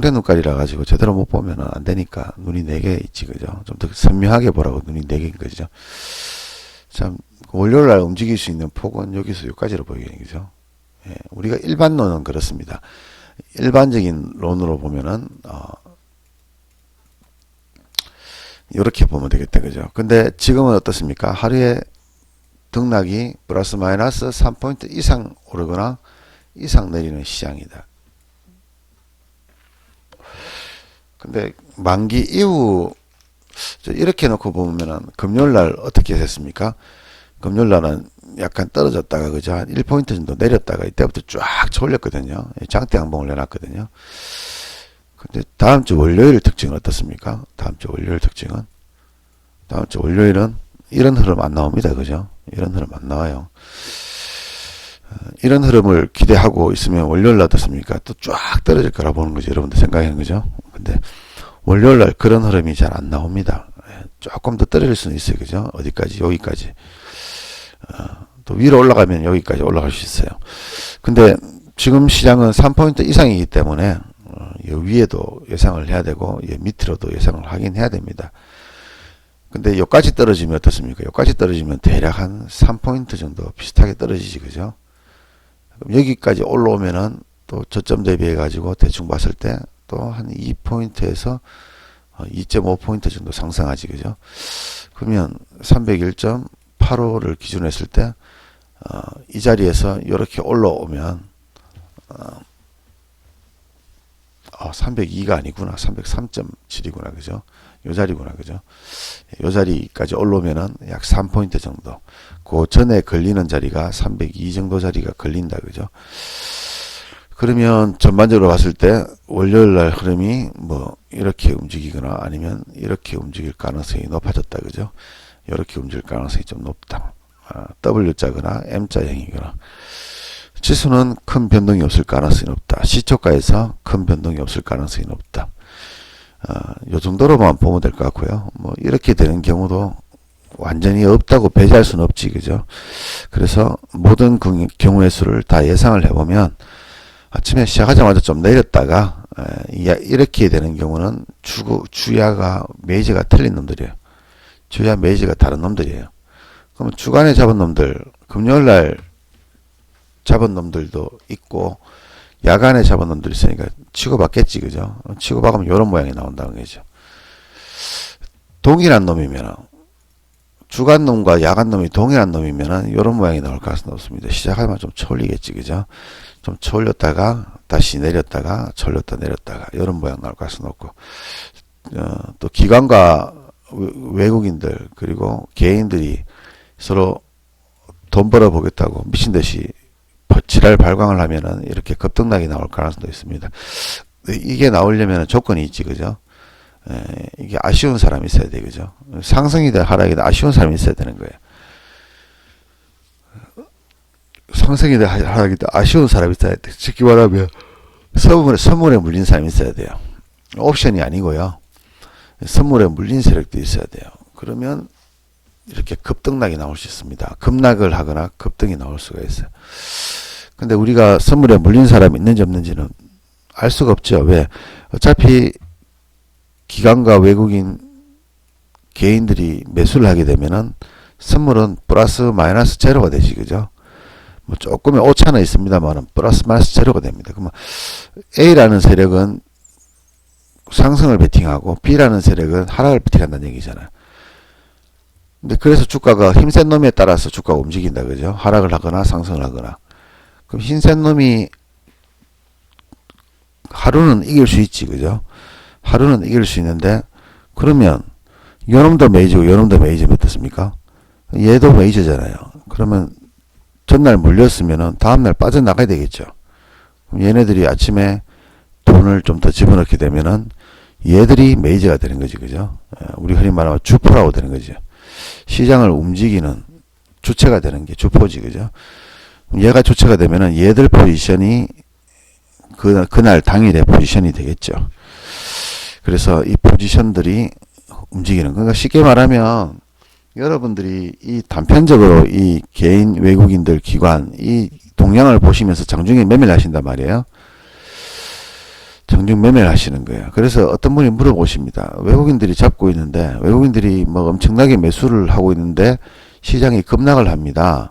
그래 눈깔이라 가지고 제대로 못 보면 안 되니까 눈이 4개 있지, 그죠? 좀 더 선명하게 보라고 눈이 4개인 거죠. 참, 월요일 날 움직일 수 있는 폭은 여기서 여기까지로 보이겠네, 그죠? 예, 우리가 일반론은 그렇습니다. 일반적인 론으로 보면은, 이렇게 보면 되겠다, 그죠? 근데 지금은 어떻습니까? 하루에 등락이 플러스 마이너스 3포인트 이상 오르거나 이상 내리는 시장이다. 근데 만기 이후 이렇게 놓고 보면은 금요일날 어떻게 됐습니까? 금요일날은 약간 떨어졌다가 그죠? 한 1포인트 정도 내렸다가 이때부터 쫙 쳐올렸거든요. 장대 항봉을 내놨거든요. 근데 다음 주 월요일 특징은 어떻습니까? 다음 주 월요일 특징은 다음 주 월요일은 이런 흐름 안 나옵니다. 그죠? 이런 흐름 안 나와요. 이런 흐름을 기대하고 있으면 월요일 날 어떻습니까? 또 쫙 떨어질 거라 보는 거죠. 여러분들 생각하는 거죠. 근데 월요일 날 그런 흐름이 잘 안 나옵니다. 조금 더 떨어질 수는 있어요. 그죠? 어디까지? 여기까지. 또 위로 올라가면 여기까지 올라갈 수 있어요. 근데 지금 시장은 3포인트 이상이기 때문에 위에도 예상을 해야 되고 밑으로도 예상을 하긴 해야 됩니다. 근데 여기까지 떨어지면 어떻습니까? 여기까지 떨어지면 대략 한 3포인트 정도 비슷하게 떨어지지, 그죠? 그럼 여기까지 올라오면은 또 저점 대비해 가지고 대충 봤을 때 또 한 2포인트에서 2.5포인트 정도 상승하지, 그죠? 그러면 301.85를 기준으로 했을 때 이 자리에서 이렇게 올라오면 302가 아니구나. 303.7이구나. 그죠? 요 자리구나. 그죠? 요 자리까지 올라오면은 약 3포인트 정도. 그 전에 걸리는 자리가 302 정도 자리가 걸린다. 그죠? 그러면 전반적으로 봤을 때 월요일 날 흐름이 뭐 이렇게 움직이거나 아니면 이렇게 움직일 가능성이 높아졌다. 그죠? 이렇게 움직일 가능성이 좀 높다. W자거나 M자형이거나. 지수는 큰 변동이 없을 가능성이 높다. 시초가에서 큰 변동이 없을 가능성이 높다. 요 정도로만 보면 될 것 같고요. 뭐 이렇게 되는 경우도 완전히 없다고 배제할 수는 없지, 그죠? 그래서 모든 경우의 수를 다 예상을 해보면 아침에 시작하자마자 좀 내렸다가 이렇게 되는 경우는 주야가 메이저가 틀린 놈들이에요. 주야 메이저가 다른 놈들이에요. 그럼 주간에 잡은 놈들, 금요일날 잡은 놈들도 있고 야간에 잡은 놈들이 있으니까 치고받겠지, 그죠? 치고받으면 이런 모양이 나온다는 거죠. 동일한 놈이면 주간 놈과 야간 놈이 동일한 놈이면 이런 모양이 나올 가능성이 없습니다. 시작하면 좀 쳐올리겠지, 그죠? 좀 쳐올렸다가 다시 내렸다가 쳐올렸다 내렸다가 이런 모양 나올 가능성이 없고 또 기관과 외국인들 그리고 개인들이 서로 돈 벌어 보겠다고 미친 듯이 지랄 발광을 하면은 이렇게 급등락이 나올 가능성도 있습니다. 이게 나오려면 조건이 있지, 그죠? 이게 아쉬운 사람이 있어야 돼, 그죠? 상승이든 하락이든 아쉬운 사람이 있어야 되는 거예요. 상승이든 하락이든 아쉬운 사람이 있어야 돼. 쉽게 말하면 선물에 물린 사람이 있어야 돼요. 옵션이 아니고요. 선물에 물린 세력도 있어야 돼요. 그러면 이렇게 급등락이 나올 수 있습니다. 급락을 하거나 급등이 나올 수가 있어요. 근데 우리가 선물에 물린 사람이 있는지 없는지는 알 수가 없죠. 왜? 어차피 기관과 외국인 개인들이 매수를 하게 되면은 선물은 플러스 마이너스 제로가 되지, 그죠? 뭐 조금의 오차는 있습니다만은 플러스 마이너스 제로가 됩니다. 그러면 A라는 세력은 상승을 베팅하고 B라는 세력은 하락을 베팅한다는 얘기잖아요. 근데 그래서 주가가 힘센 놈에 따라서 주가가 움직인다, 그죠? 하락을 하거나 상승을 하거나. 그럼 힘센 놈이 하루는 이길 수 있지, 그죠? 하루는 이길 수 있는데 그러면 요놈도 메이저고 요놈도 메이저면 어떻습니까? 얘도 메이저잖아요. 그러면 전날 물렸으면은 다음날 빠져나가야 되겠죠. 그럼 얘네들이 아침에 돈을 좀 더 집어넣게 되면은 얘들이 메이저가 되는 거지, 그죠? 우리 흔히 말하면 주포라고 되는 거죠. 시장을 움직이는 주체가 되는 게 주포지, 그죠? 얘가 주체가 되면은 얘들 포지션이 그날 당일의 포지션이 되겠죠. 그래서 이 포지션들이 움직이는, 그러니까 쉽게 말하면 여러분들이 이 단편적으로 이 개인 외국인들 기관 이 동향을 보시면서 장중에 매매를 하신단 말이에요. 정중 매매를 하시는 거예요. 그래서 어떤 분이 물어보십니다. 외국인들이 잡고 있는데, 외국인들이 뭐 엄청나게 매수를 하고 있는데 시장이 급락을 합니다.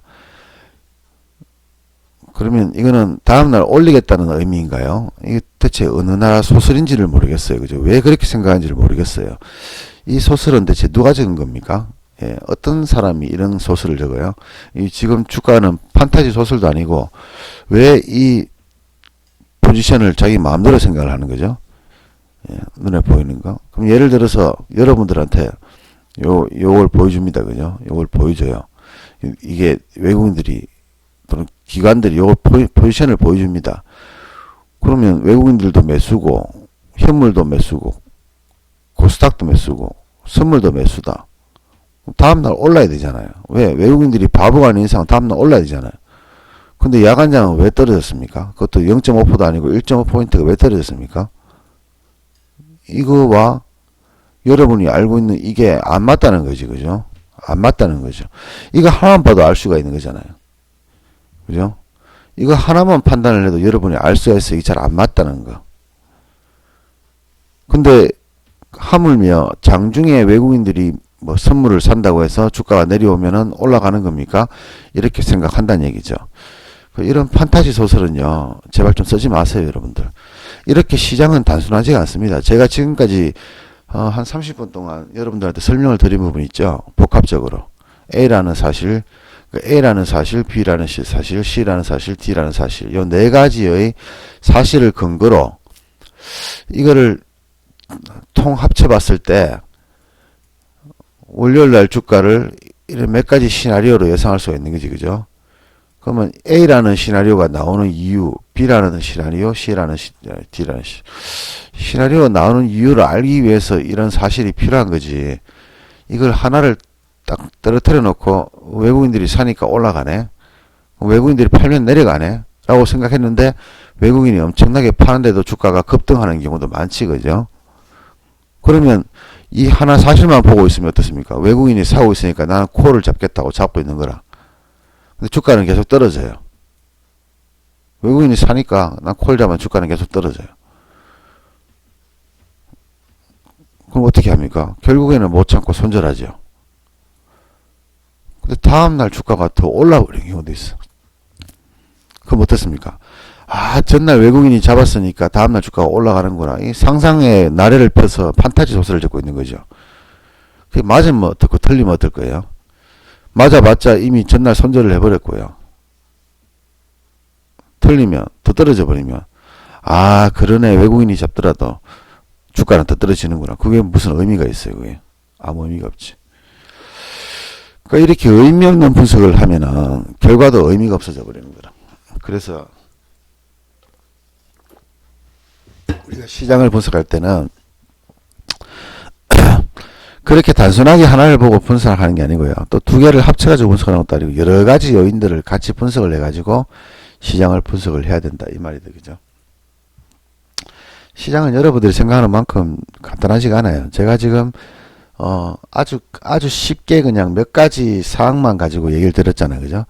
그러면 이거는 다음날 올리겠다는 의미인가요? 이게 대체 어느 나라 소설인지를 모르겠어요. 그죠? 왜 그렇게 생각하는지를 모르겠어요. 이 소설은 대체 누가 적은 겁니까? 예, 어떤 사람이 이런 소설을 적어요? 이 지금 주가는 판타지 소설도 아니고 왜 이 포지션을 자기 마음대로 생각을 하는 거죠? 예, 눈에 보이는 거. 그럼 예를 들어서 여러분들한테 요걸 보여줍니다. 그죠? 요걸 보여줘요. 이게 외국인들이 또는 기관들이 요 포지션을 보여줍니다. 그러면 외국인들도 매수고 현물도 매수고 코스닥도 매수고 선물도 매수다. 다음날 올라야 되잖아요. 왜? 외국인들이 바보가 아닌 이상 다음날 올라야 되잖아요. 근데 야간장은 왜 떨어졌습니까? 그것도 0.5%도 아니고 1.5포인트가 왜 떨어졌습니까? 이거와 여러분이 알고 있는 이게 안 맞다는 거지. 그죠? 안 맞다는 거죠. 이거 하나만 봐도 알 수가 있는 거잖아요. 그죠? 이거 하나만 판단을 해도 여러분이 알 수가 있어요. 이게 잘 안 맞다는 거. 근데 하물며 장중에 외국인들이 뭐 선물을 산다고 해서 주가가 내려오면은 올라가는 겁니까? 이렇게 생각한다는 얘기죠. 이런 판타지 소설은요, 제발 좀 쓰지 마세요, 여러분들. 이렇게 시장은 단순하지가 않습니다. 제가 지금까지 한 30분 동안 여러분들한테 설명을 드린 부분 있죠. 복합적으로 A라는 사실, A라는 사실, B라는 사실, C라는 사실, D라는 사실, 이 네 가지의 사실을 근거로 이거를 통 합쳐봤을 때 월요일날 주가를 이런 몇 가지 시나리오로 예상할 수가 있는 거지, 그죠? 그러면 A라는 시나리오가 나오는 이유, B라는 시나리오, C라는 D라는 시나리오가 나오는 이유를 알기 위해서 이런 사실이 필요한 거지. 이걸 하나를 딱 떨어뜨려 놓고 외국인들이 사니까 올라가네. 외국인들이 팔면 내려가네. 라고 생각했는데 외국인이 엄청나게 파는데도 주가가 급등하는 경우도 많지, 그죠? 그러면 이 하나 사실만 보고 있으면 어떻습니까? 외국인이 사고 있으니까 나는 콜을 잡겠다고 잡고 있는 거라. 근데 주가는 계속 떨어져요. 외국인이 사니까 난 콜 잡으면 주가는 계속 떨어져요. 그럼 어떻게 합니까? 결국에는 못 참고 손절하죠. 근데 다음날 주가가 더 올라버리는 경우도 있어. 그럼 어떻습니까? 아, 전날 외국인이 잡았으니까 다음날 주가가 올라가는구나. 이 상상의 나래를 펴서 판타지 소설을 적고 있는 거죠. 그게 맞으면 어떻고 틀리면 어떨 거예요? 맞아봤자 이미 전날 손절을 해버렸고요. 틀리면 더 떨어져 버리면 아, 그러네. 외국인이 잡더라도 주가는 더 떨어지는구나. 그게 무슨 의미가 있어요? 그게 아무 의미가 없지. 그러니까 이렇게 의미 없는 분석을 하면은 결과도 의미가 없어져 버리는 거라. 그래서 우리가 시장을 분석할 때는 그렇게 단순하게 하나를 보고 분석을 하는 게 아니고요. 또 두 개를 합쳐가지고 분석하는 것도 아니고 여러 가지 요인들을 같이 분석을 해가지고 시장을 분석을 해야 된다. 이 말이다. 그죠? 시장은 여러분들이 생각하는 만큼 간단하지가 않아요. 제가 지금 아주 쉽게 그냥 몇 가지 사항만 가지고 얘기를 드렸잖아요. 그죠?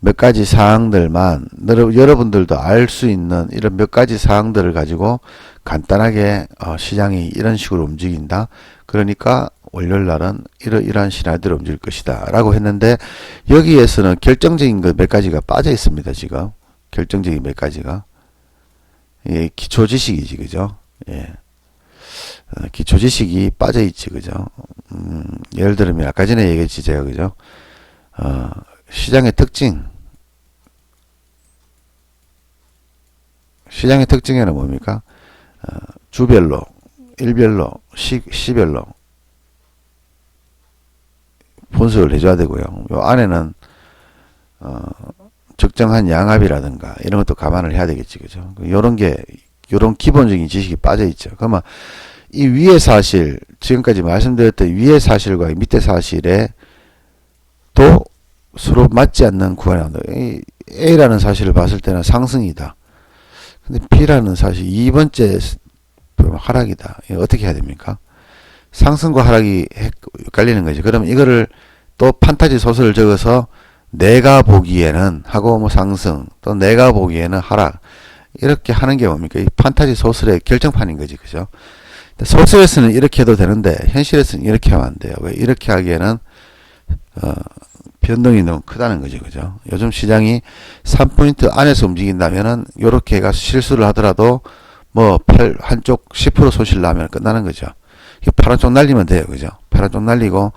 몇 가지 사항들만 여러분들도 알 수 있는 이런 몇 가지 사항들을 가지고 간단하게 시장이 이런 식으로 움직인다. 그러니까 월요일 날은 이러한 시나리오로 움직일 것이다 라고 했는데 여기에서는 결정적인 것 몇 가지가 빠져 있습니다. 지금 결정적인 몇 가지가 예, 기초 지식이지, 그죠? 예. 기초 지식이 빠져 있지, 그죠? 예를 들면 아까 전에 얘기했지 제가, 그죠? 시장의 특징. 시장의 특징에는 뭡니까? 주별로, 일별로, 시별로 분석을 해줘야 되고요. 요 안에는 적정한 양압이라든가 이런 것도 감안을 해야 되겠지, 그죠? 요런 기본적인 지식이 빠져 있죠. 그러면 이 위의 사실, 지금까지 말씀드렸던 위의 사실과 밑의 사실에 또 서로 맞지 않는 구간이 나온다. A라는 사실을 봤을 때는 상승이다. 근데 B라는 사실 2번째 하락이다. 이거 어떻게 해야 됩니까? 상승과 하락이 헷갈리는 거지. 그러면 이거를 또 판타지 소설을 적어서 내가 보기에는 하고 뭐 상승 또 내가 보기에는 하락 이렇게 하는 게 뭡니까? 이 판타지 소설의 결정판인 거지, 그죠? 소설에서는 이렇게 해도 되는데 현실에서는 이렇게 하면 안 돼요. 왜? 이렇게 하기에는 변동이 너무 크다는 거죠, 그죠? 요즘 시장이 3포인트 안에서 움직인다면은 요렇게 해가 실수를 하더라도 뭐 한쪽 10% 손실 나면 끝나는 거죠. 파란 쪽 날리면 돼요, 그죠? 파란 쪽 날리고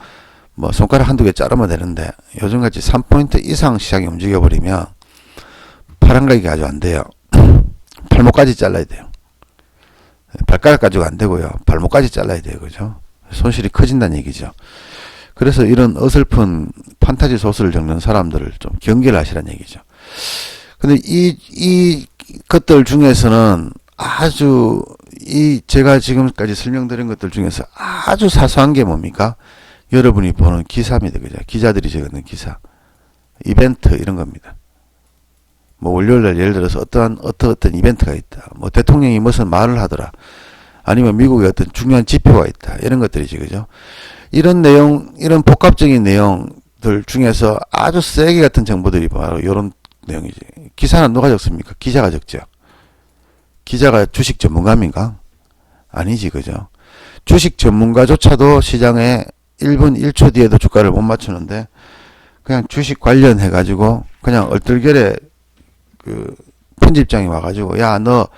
뭐 손가락 한두 개 자르면 되는데 요즘같이 3포인트 이상 시장이 움직여버리면 파란 가격이 아주 안 돼요. 발목까지 잘라야 돼요. 발가락 가지고 안 되고요. 발목까지 잘라야 돼요, 그죠? 손실이 커진다는 얘기죠. 그래서 이런 어설픈 판타지 소설을 적는 사람들을 좀 경계를 하시라는 얘기죠. 근데 이 것들 중에서는 아주 제가 지금까지 설명드린 것들 중에서 아주 사소한 게 뭡니까? 여러분이 보는 기사입니다, 그죠? 기자들이 적는 기사. 이벤트 이런 겁니다. 뭐 월요일날 예를 들어서 어떤 이벤트가 있다. 뭐 대통령이 무슨 말을 하더라. 아니면 미국에 어떤 중요한 지표가 있다. 이런 것들이지, 그죠? 이런 내용, 이런 복합적인 내용들 중에서 아주 세게 같은 정보들이 바로 이런 내용이지. 기사는 누가 적습니까? 기자가 적죠. 기자가 주식 전문가입니까? 아니지, 그죠? 주식 전문가조차도 시장에 1분 1초 뒤에도 주가를 못 맞추는데 그냥 주식 관련해가지고 그냥 얼떨결에 그 편집장이 와가지고 야, 너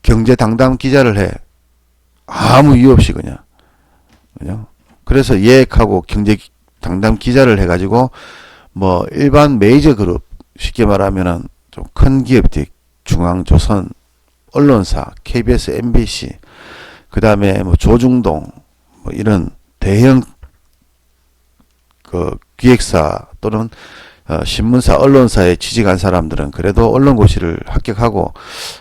경제 당담 기자를 해. 아무 이유 없이 그냥. 그죠? 그래서 예액하고 경제 당담 기자를 해가지고 뭐 일반 메이저 그룹 쉽게 말하면은 좀 큰 기업들 중앙조선 언론사 KBS MBC 그 다음에 뭐 조중동 뭐 이런 대형 그 기획사 또는 신문사 언론사에 취직한 사람들은 그래도 언론고시를 합격하고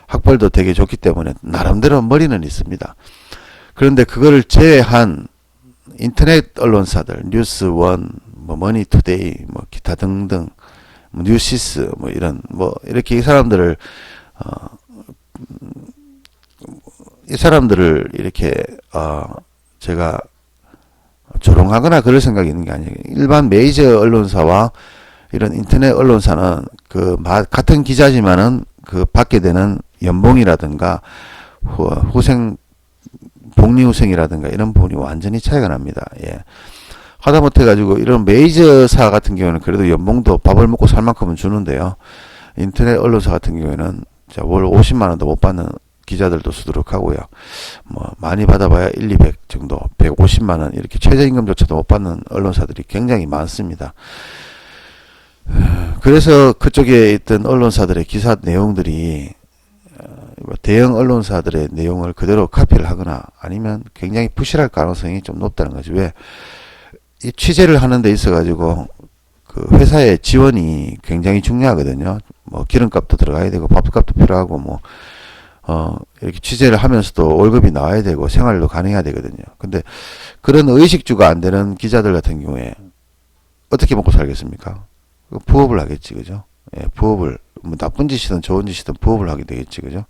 학벌도 되게 좋기 때문에 나름대로 머리는 있습니다. 그런데 그거를 제외한 인터넷 언론사들, 뉴스원, 뭐 머니투데이, 뭐 기타 등등, 뭐 뉴시스, 뭐 이런 뭐 이렇게 이 사람들을 이렇게 제가 조롱하거나 그럴 생각이 있는 게 아니에요. 일반 메이저 언론사와 이런 인터넷 언론사는 같은 기자지만은 그 받게 되는 연봉이라든가 복리후생이라든가 이런 부분이 완전히 차이가 납니다. 예. 하다못해 가지고 이런 메이저사 같은 경우는 그래도 연봉도 밥을 먹고 살 만큼은 주는데요. 인터넷 언론사 같은 경우에는 월 50만 원도 못 받는 기자들도 수두룩하고요. 뭐 많이 받아봐야 1, 200 정도, 150만 원 이렇게 최저임금조차도 못 받는 언론사들이 굉장히 많습니다. 그래서 그쪽에 있던 언론사들의 기사 내용들이 대형 언론사들의 내용을 그대로 카피를 하거나 아니면 굉장히 부실할 가능성이 좀 높다는 거죠. 왜? 이 취재를 하는 데 있어 가지고 그 회사의 지원이 굉장히 중요하거든요. 뭐 기름값도 들어가야 되고 밥값도 필요하고 뭐 이렇게 취재를 하면서도 월급이 나와야 되고 생활도 가능해야 되거든요. 근데 그런 의식주가 안 되는 기자들 같은 경우에 어떻게 먹고 살겠습니까? 부업을 하겠지, 그죠? 예, 부업을 뭐 나쁜 짓이든 좋은 짓이든 부업을 하게 되겠지, 그죠?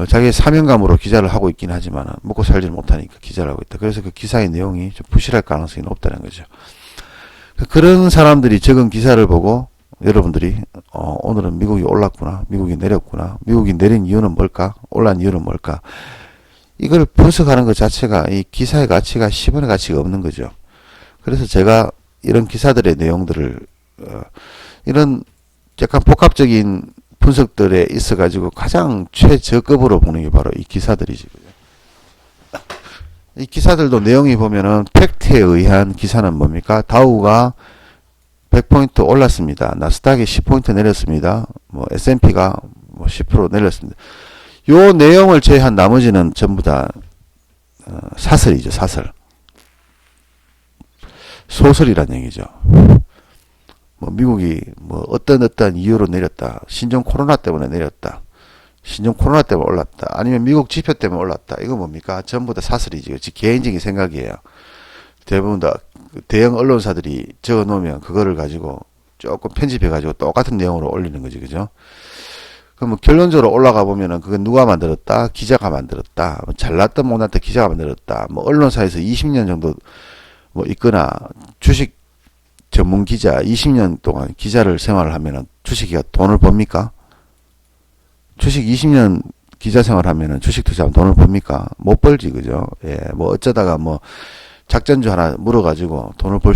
자기의 사명감으로 기자를 하고 있긴 하지만 먹고 살지를 못하니까 기자를 하고 있다. 그래서 그 기사의 내용이 좀 부실할 가능성이 높다는 거죠. 그런 사람들이 적은 기사를 보고 여러분들이 오늘은 미국이 올랐구나, 미국이 내렸구나, 미국이 내린 이유는 뭘까, 올란 이유는 뭘까, 이걸 분석하는 것 자체가 이 기사의 가치가 10원의 가치가 없는 거죠. 그래서 제가 이런 기사들의 내용들을 이런 약간 복합적인 분석들에 있어 가지고 가장 최저급으로 보는 게 바로 이 기사들이지. 이 기사들도 내용이 보면은 팩트에 의한 기사는 뭡니까? 다우가 100포인트 올랐습니다. 나스닥이 10포인트 내렸습니다. 뭐 S&P가 뭐 10% 내렸습니다. 요 내용을 제외한 나머지는 전부 다 사설이죠, 사설. 소설이란 얘기죠. 뭐 미국이 뭐 어떤 이유로 내렸다. 신종 코로나 때문에 내렸다. 신종 코로나 때문에 올랐다. 아니면 미국 지표 때문에 올랐다. 이거 뭡니까? 전부 다 사설이죠. 즉 개인적인 생각이에요. 대부분 다 대형 언론사들이 적어 놓으면 그거를 가지고 조금 편집해 가지고 똑같은 내용으로 올리는 거지, 그죠? 그럼 뭐 결론적으로 올라가 보면은 그건 누가 만들었다? 기자가 만들었다. 뭐 잘났든 못났든 기자가 만들었다. 뭐 언론사에서 20년 정도 뭐 있거나 주식 전문 기자 20년 동안 기자를 생활을 하면은 주식이가 돈을 법니까? 주식 20년 기자 생활하면은 주식 투자하면 돈을 법니까? 못 벌지, 그죠? 예, 뭐 어쩌다가 뭐 작전주 하나 물어가지고 돈을 벌